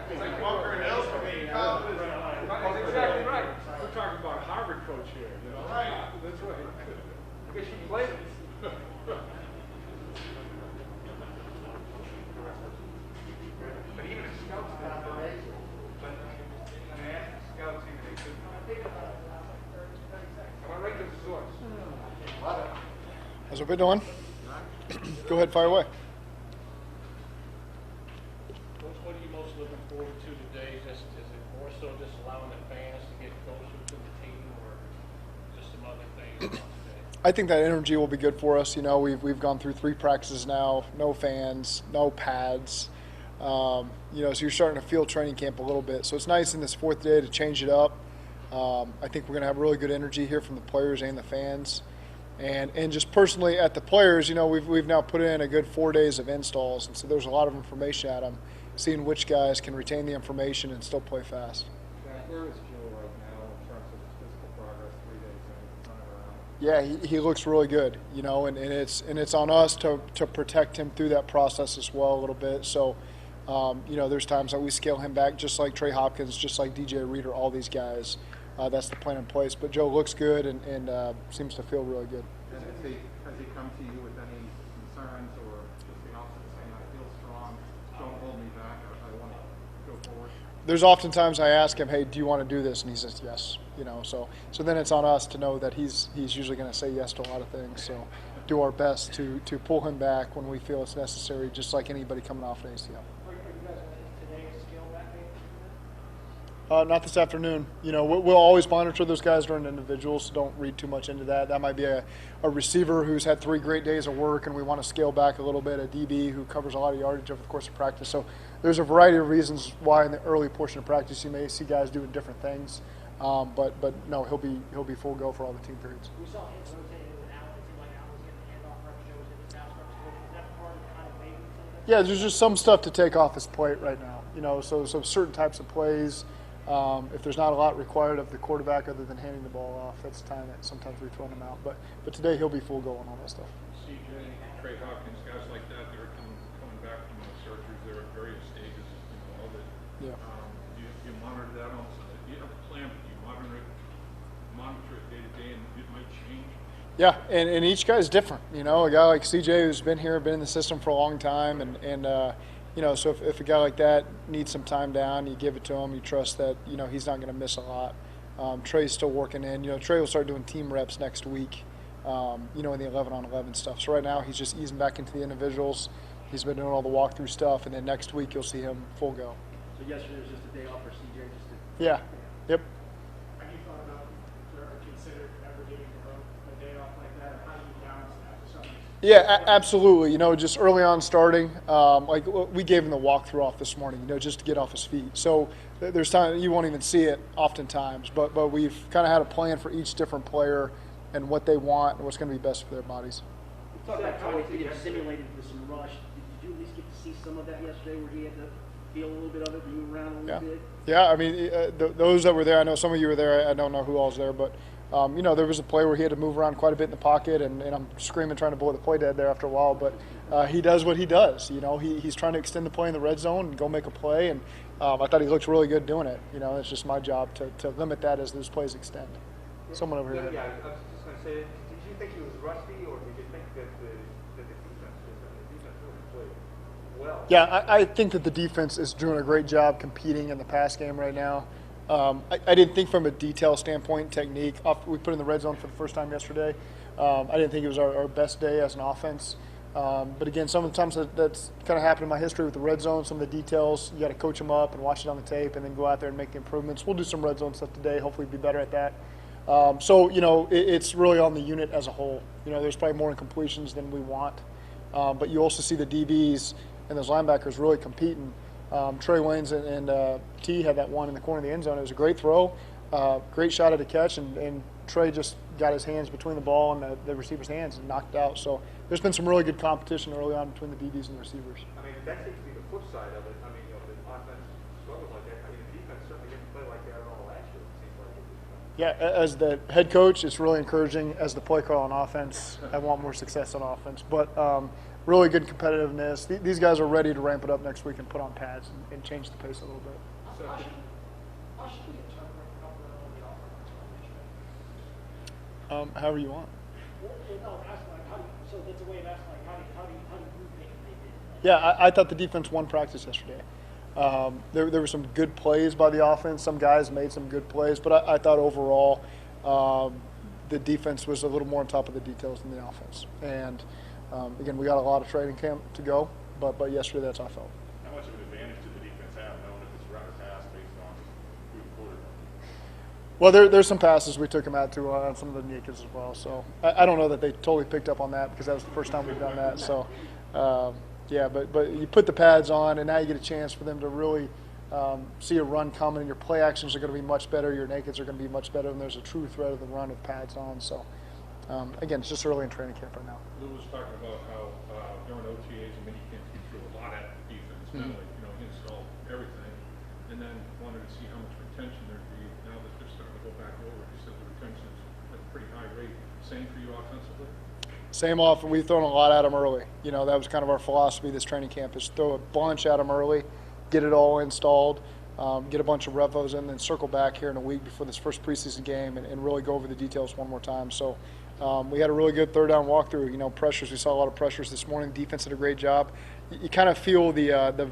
It's like Walker and Hills for me. That's exactly right. We're talking about a Harvard coach here, you know? Right. That's right. I guess you played it. But even if scouts didn't know, but I mean, ask the scouts even they couldn't. Am I right to the source? How's everybody doing? Go ahead, fire away. What are you most looking forward to today? Is it more so just allowing the fans to get closer to the team, or just some other things about today? I think that energy will be good for us. You know, we've gone through 3 practices now, no fans, no pads. You know, so you're starting to feel training camp a little bit. So it's nice in this 4th day to change it up. I think we're going to have really good energy here from the players and the fans. And just personally at the players, you know, we've now put in a good 4 days of installs, and so there's a lot of information at them, seeing which guys can retain the information and still play fast. Where is Joe right now in terms of his physical progress 3 days in? Yeah, he looks really good, you know, and it's on us to protect him through that process as well a little bit. So, you know, there's times that we scale him back, just like Trey Hopkins, just like DJ Reader, all these guys. That's the plan in place. But Joe looks good and seems to feel really good. And has he come to you with any concerns, or just the opposite, saying, I feel strong, don't hold me back, I want to go forward? There's oftentimes I ask him, hey, do you want to do this? And he says yes. You know, so then it's on us to know that he's usually going to say yes to a lot of things. So do our best to pull him back when we feel it's necessary, just like anybody coming off an ACL. Not this afternoon. You know, we'll always monitor those guys during individuals, so don't read too much into that. That might be a receiver who's had 3 great days of work, and we want to scale back a little bit, a DB who covers a lot of yardage over the course of practice. So there's a variety of reasons why in the early portion of practice you may see guys doing different things. But no, he'll be full go for all the team periods. We saw him rotating with Allen. It seemed like Allen was getting the handoff rep. Joe was in the pass reps. Is that part of kind of maybe some of that? Yeah, there's just some stuff to take off his plate right now. You know, so certain types of plays. If there's not a lot required of the quarterback other than handing the ball off, that's the time that sometimes we throw him out. But today he'll be full go on all that stuff. CJ, Trey Hopkins, guys like that, they're coming back from the surgeries. They're at various stages of it. Yeah. You monitor that also. You have a plan, but you monitor it day to day, and it might change. Yeah, and each guy's different. You know, a guy like CJ who's been here, been in the system for a long time, and you know, so if a guy like that needs some time down, you give it to him. You trust that, you know, he's not going to miss a lot. Trey's still working in. You know, Trey will start doing team reps next week, you know, in the 11-on-11 stuff. So right now he's just easing back into the individuals. He's been doing all the walkthrough stuff, and then next week you'll see him full go. So yesterday was just a day off for CJ. Yeah. Yep. Have you thought about or considered ever giving a day off like that, or how do you balance that to some extent? Yeah, absolutely. You know, just early on starting, like we gave him the walkthrough off this morning, you know, just to get off his feet. So there's time you won't even see it oftentimes, but we've kind of had a plan for each different player and what they want and what's going to be best for their bodies. You talked about how he simulated with some rush. Did you at least get to see some of that yesterday, where he had to feel a little bit of it, move around a little bit? Yeah, I mean, those that were there, I know some of you were there. I don't know who all was there, but you know, there was a play where he had to move around quite a bit in the pocket, and I'm screaming trying to blow the play dead there after a while. But he does what he does. You know, he's trying to extend the play in the red zone and go make a play, and I thought he looked really good doing it. You know, it's just my job to limit that as those plays extend. Someone over here. Yeah, I was just going to say, did you think he was rusty, or did you think that the defense really played well? Yeah, I think that the defense is doing a great job competing in the pass game right now. I didn't think from a detail standpoint, technique. We put in the red zone for the first time yesterday. I didn't think it was our best day as an offense. But again, sometimes that's kind of happened in my history with the red zone. Some of the details, you got to coach them up and watch it on the tape and then go out there and make the improvements. We'll do some red zone stuff today, hopefully be better at that. So, you know, it's really on the unit as a whole. You know, there's probably more incompletions than we want. But you also see the DBs and those linebackers really competing. Trey Waynes and T had that one in the corner of the end zone. It was a great throw, great shot at a catch, and Trey just got his hands between the ball and the receiver's hands and knocked out. So there's been some really good competition early on between the DBs and the receivers. I mean, that seems to be the flip side of it. I mean, you know, the offense struggled like that. I mean, the defense certainly didn't play like that at all last year, it seems like. Yeah, as the head coach, it's really encouraging. As the play caller on offense, I want more success on offense. But really good competitiveness. These guys are ready to ramp it up next week and put on pads and change the pace a little bit. How should we interpret how well the offense went yesterday? However you want. No, asking like how do you, so that's a way of asking like how do you think they did? Yeah, I thought the defense won practice yesterday. There were some good plays by the offense. Some guys made some good plays, but I thought overall the defense was a little more on top of the details than the offense. And again, we got a lot of training camp to go, but yesterday that's how I felt. How much of an advantage did the defense have, knowing if it's run or pass based on who the quarterback? Well, there's some passes we took them out to on some of the Nikas as well. So I don't know that they totally picked up on that because that was the first time we've done that. So yeah, but you put the pads on, and now you get a chance for them to really see a run coming, and your play actions are going to be much better. Your nakeds are going to be much better, and there's a true threat of the run with pads on. So again, it's just early in training camp right now. Lou was talking about how during OTAs and minicamps he threw a lot at defense, mentally, he installed everything, and then wanted to see how much retention there'd be. Now that they're starting to go back over, he said the retention is at a pretty high rate. Same for you offensively? Same off, we've thrown a lot at them early. That was kind of our philosophy this training camp is throw a bunch at them early, get it all installed, get a bunch of revos in, then circle back here in a week before this first preseason game and really go over the details one more time. So we had a really good third down walkthrough. Pressures, we saw a lot of pressures this morning. Defense did a great job. You kind of feel the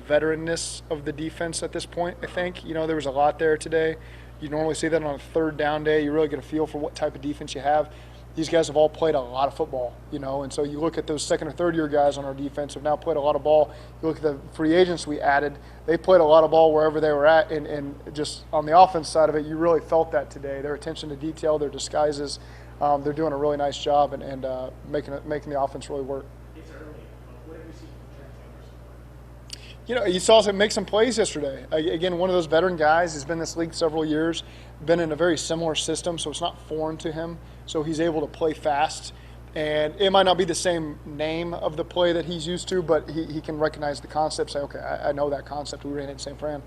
veteranness of the defense at this point, I think. There was a lot there today. You normally see that on a third down day. You really get a feel for what type of defense you have. These guys have all played a lot of football, and so you look at those second or third year guys on our defense who have now played a lot of ball. You look at the free agents we added, they played a lot of ball wherever they were at, and just on the offense side of it, you really felt that today. Their attention to detail, their disguises, they're doing a really nice job and making the offense really work. It's early, but what have you seen from Trent Taylor? You saw him make some plays yesterday. Again, one of those veteran guys. He's been in this league several years, been in a very similar system, so it's not foreign to him. So he's able to play fast. And it might not be the same name of the play that he's used to, but he can recognize the concept, say, okay, I know that concept. We ran it the same for him.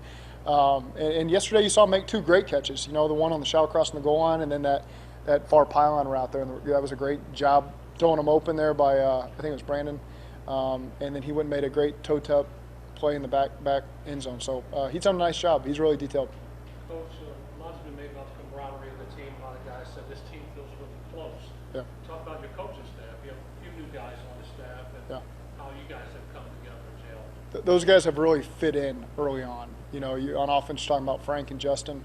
And yesterday you saw him make two great catches. The one on the shallow cross on the goal line and then that far pylon route there. And that was a great job throwing him open there by, I think it was Brandon. And then he went and made a great toe-tap play in the back end zone. So he's done a nice job. He's really detailed. Coach, a lot's been made about the camaraderie of the team. A lot of guys said this team feels really close. Yeah. Talk about your coaching staff. You have a few new guys on the staff and how you guys have come together in jail. Those guys have really fit in early on. You on offense talking about Frank and Justin,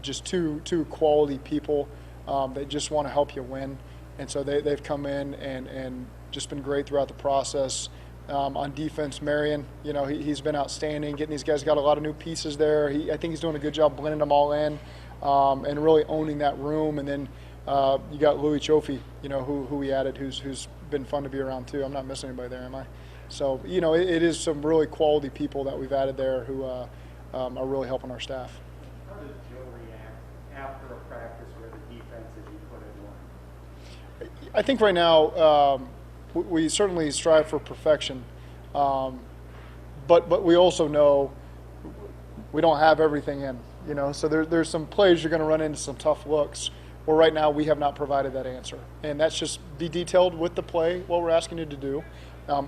just two quality people that just want to help you win. And so they've come in and just been great throughout the process. On defense, Marion, he's been outstanding. Getting these guys, got a lot of new pieces there. I think he's doing a good job blending them all in and really owning that room. And then you got Louis Chofi, who we added, who's been fun to be around too. I'm not missing anybody there, am I? So, it is some really quality people that we've added there who are really helping our staff. How does Joe react after a practice where the defense isn't put in line? I think right now we certainly strive for perfection, but we also know we don't have everything in. So there's some plays you're going to run into some tough looks where right now we have not provided that answer. And that's just be detailed with the play, what we're asking you to do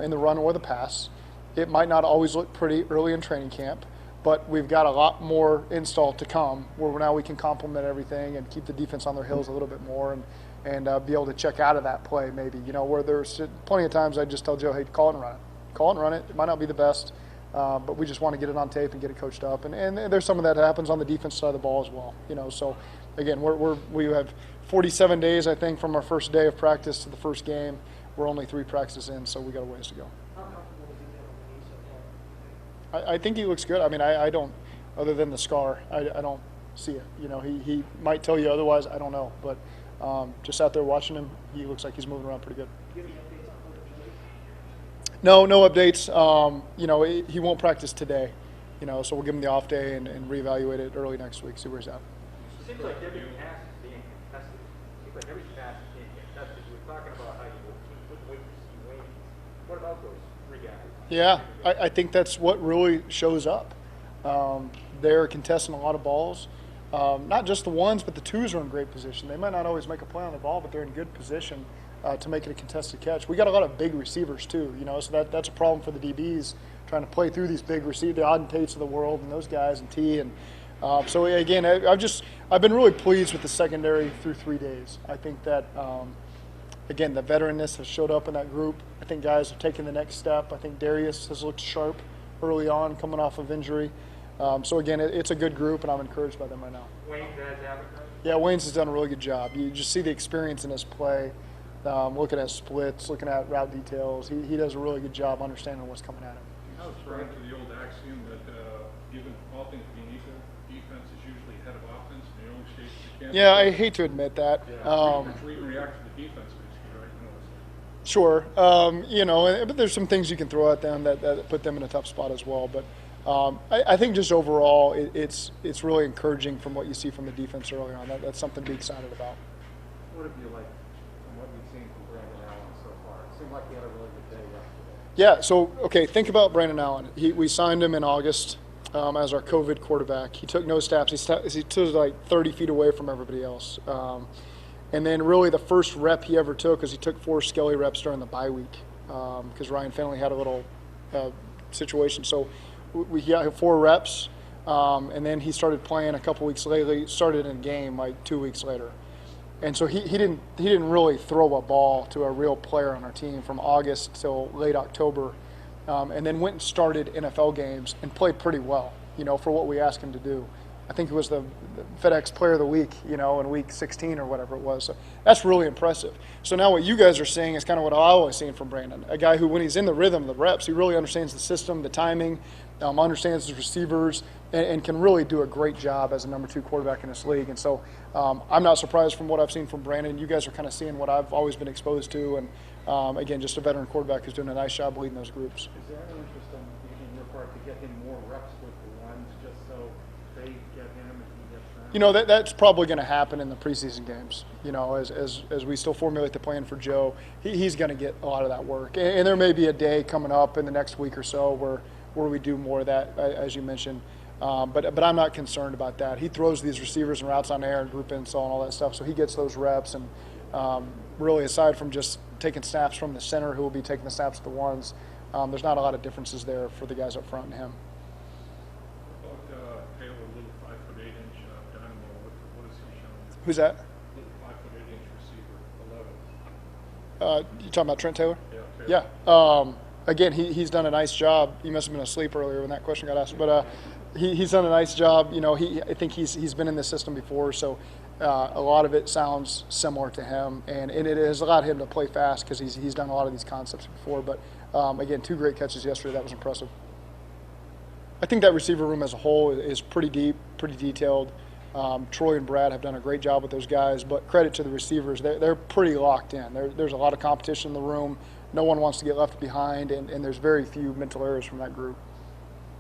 in the run or the pass. It might not always look pretty early in training camp, but we've got a lot more install to come where now we can complement everything and keep the defense on their heels a little bit more and be able to check out of that play maybe, where there's plenty of times I just tell Joe, hey, call it and run it. Call it and run it. It might not be the best, but we just want to get it on tape and get it coached up. And there's some of that happens on the defense side of the ball as well. So, again, we have 47 days, I think, from our first day of practice to the first game. We're only 3 practices in, so we got a ways to go. How comfortable is he feeling with these so far? I think he looks good. I mean, I don't, other than the scar, I don't see it. He might tell you otherwise. I don't know. But just out there watching him, he looks like he's moving around pretty good. Do you have any updates on Porter Jody? No updates. He won't practice today. So we'll give him the off day and reevaluate it early next week, see where he's at. Seems like every pass is being contested. Seems like every pass is being contested. You were talking about how you couldn't wait to see Wayne. What about those 3 guys? Yeah, I think that's what really shows up. They're contesting a lot of balls. Not just the ones, but the twos are in great position. They might not always make a play on the ball, but they're in good position to make it a contested catch. We got a lot of big receivers too, so that's a problem for the DBs trying to play through these big receivers, the Auden Tates of the world, and those guys, and T. And so again, I've been really pleased with the secondary through 3 days. I think that again, the veteranness has showed up in that group. I think guys have taken the next step. I think Darius has looked sharp early on, coming off of injury. So again, it's a good group, and I'm encouraged by them right now. Wayne, guys, advertising? Yeah, Wayne's has done a really good job. You just see the experience in his play, looking at splits, looking at route details. He does a really good job understanding what's coming at him. I was trying to the old axiom that given all things being equal, defense is usually ahead of offense in the only states you can't. Yeah, I hate to admit that. Read and react to the defense, basically, right? Sure. But there's some things you can throw at them that put them in a tough spot as well. But I think just overall, it's really encouraging from what you see from the defense early on. That's something to be excited about. What have you liked from what you've seen from Brandon Allen so far? It seemed like he had a really good day yesterday. Yeah, so, okay, think about Brandon Allen. We signed him in August as our COVID quarterback. He took no snaps. He took like 30 feet away from everybody else. And then really the first rep he ever took was he took 4 Skelly reps during the bye week because Ryan Finley had a little situation. So we got 4 reps, and then he started playing a couple weeks later. He started in a game like 2 weeks later. And so he didn't really throw a ball to a real player on our team from August till late October, and then went and started NFL games and played pretty well, for what we asked him to do. I think it was the FedEx Player of the Week, in week 16 or whatever it was. So that's really impressive. So now what you guys are seeing is kind of what I always seen from Brandon, a guy who, when he's in the rhythm of the reps, he really understands the system, the timing, understands his receivers, and can really do a great job as a number 2 quarterback in this league. And so I'm not surprised from what I've seen from Brandon. You guys are kind of seeing what I've always been exposed to. And again, just a veteran quarterback who's doing a nice job leading those groups. Is there any interest in your part to get him more reps with the ones just so they get him and he gets them? That's probably going to happen in the preseason games. As we still formulate the plan for Joe, he's going to get a lot of that work. And there may be a day coming up in the next week or so where we do more of that, as you mentioned. But I'm not concerned about that. He throws these receivers and routes on air and group install and all that stuff, so he gets those reps. And really, aside from just taking snaps from the center, who will be taking the snaps at the ones, there's not a lot of differences there for the guys up front and him. About Taylor, little 5'8" dynamo. What is he showing? Who's that? Little 5'8" receiver, 11. You talking about Trent Taylor? Yeah. Yeah. Again, he's done a nice job. You must have been asleep earlier when that question got asked, but he's done a nice job. I think he's been in this system before, so a lot of it sounds similar to him, and it has allowed him to play fast because he's done a lot of these concepts before. But again, 2 great catches yesterday. That was impressive. I think that receiver room as a whole is pretty deep, pretty detailed. Troy and Brad have done a great job with those guys, but credit to the receivers. They're pretty locked in. There's a lot of competition in the room. No one wants to get left behind, and there's very few mental errors from that group.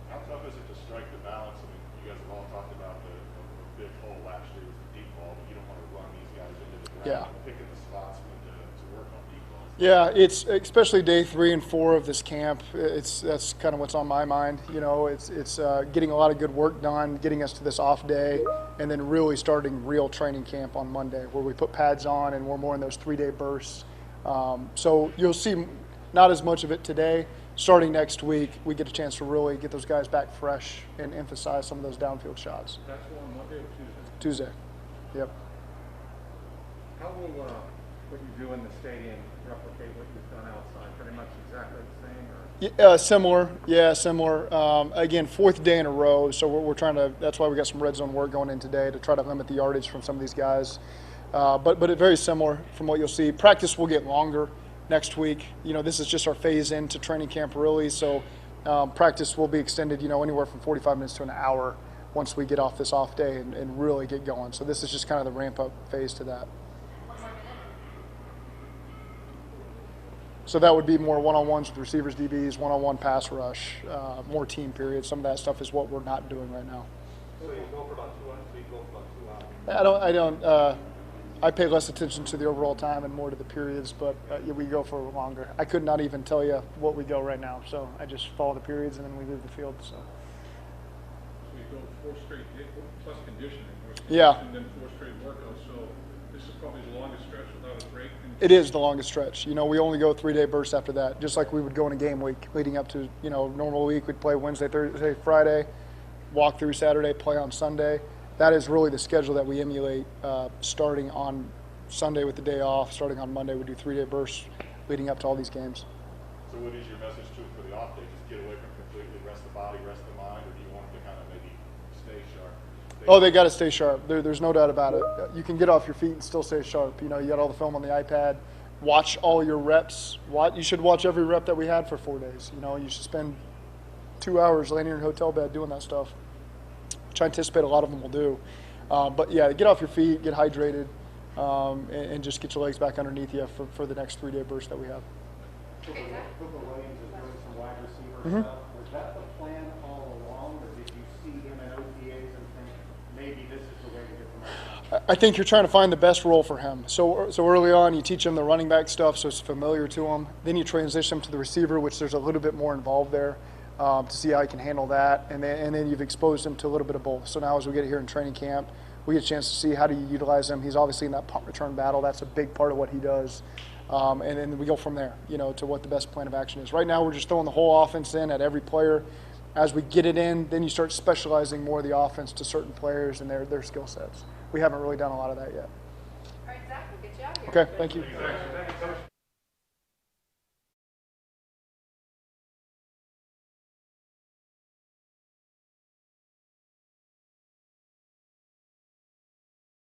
How tough is it to strike the balance? I mean, you guys have all talked about the big hole last year with the deep ball, but you don't want to run these guys into the ground. Yeah. Picking the spots when to work on deep balls. Yeah, it's especially day 3 and 4 of this camp. That's kind of what's on my mind. It's getting a lot of good work done, getting us to this off day, and then really starting real training camp on Monday, where we put pads on and we're more in those 3-day bursts. So you'll see not as much of it today. Starting next week, we get a chance to really get those guys back fresh and emphasize some of those downfield shots. That's on Monday or Tuesday? Tuesday. Yep. How will what you do in the stadium replicate what you've done outside? Pretty much exactly the same? Or? Similar. Yeah, similar. Again, 4th day in a row, so we're trying to – that's why we got some red zone work going in today to try to limit the yardage from some of these guys. But it's very similar from what you'll see. Practice will get longer next week. This is just our phase into training camp really, so practice will be extended, anywhere from 45 minutes to an hour once we get off this off day and really get going. So this is just kind of the ramp-up phase to that. So that would be more one-on-ones with receivers, DBs, one-on-one pass rush, more team periods. Some of that stuff is what we're not doing right now. So you go for about 2 hours, so you go for about 2 hours. I pay less attention to the overall time and more to the periods, but we go for longer. I could not even tell you what we go right now, so I just follow the periods and then we leave the field. So you go 4 straight days plus conditioning, yeah, and then 4 straight workouts. So This is probably the longest stretch without a break. It is the longest stretch. You know, we only go 3-day bursts after that, just like we would go in a game week leading up to, you know, normal week. We'd play Wednesday, Thursday, Friday, walk through Saturday, play on Sunday. That is really the schedule that we emulate, starting on Sunday with the day off. Starting on Monday, we do 3-day bursts leading up to all these games. So what is your message to them for the off day? Just get away from completely rest the body, rest the mind, or do you want them to kind of maybe stay sharp? Oh, they got to stay sharp. There's no doubt about it. You can get off your feet and still stay sharp. You know, you got all the film on the iPad. Watch all your reps. You should watch every rep that we had for 4 days. You know, you should spend 2 hours laying in your hotel bed doing that stuff, which I anticipate a lot of them will do. But yeah, get off your feet, get hydrated, and just get your legs back underneath you for the next 3-day burst that we have. Cooper Williams is doing some wide receiver stuff. Was that the plan all along, or did you see him in OTAs and think maybe this is the way to get the most? I think you're trying to find the best role for him. So early on, you teach him the running back stuff, so it's familiar to him. Then you transition him to the receiver, which there's a little bit more involved there, to see how he can handle that. And then you've exposed him to a little bit of both. So now as we get here in training camp, we get a chance to see how do you utilize him. He's obviously in that punt return battle. That's a big part of what he does. And then we go from there, you know, to what the best plan of action is. Right now, we're just throwing the whole offense in at every player. As we get it in, then you start specializing more of the offense to certain players and their skill sets. We haven't really done a lot of that yet. All right, Zach, we'll get you out of here. Okay, thank you. Thanks, Coach.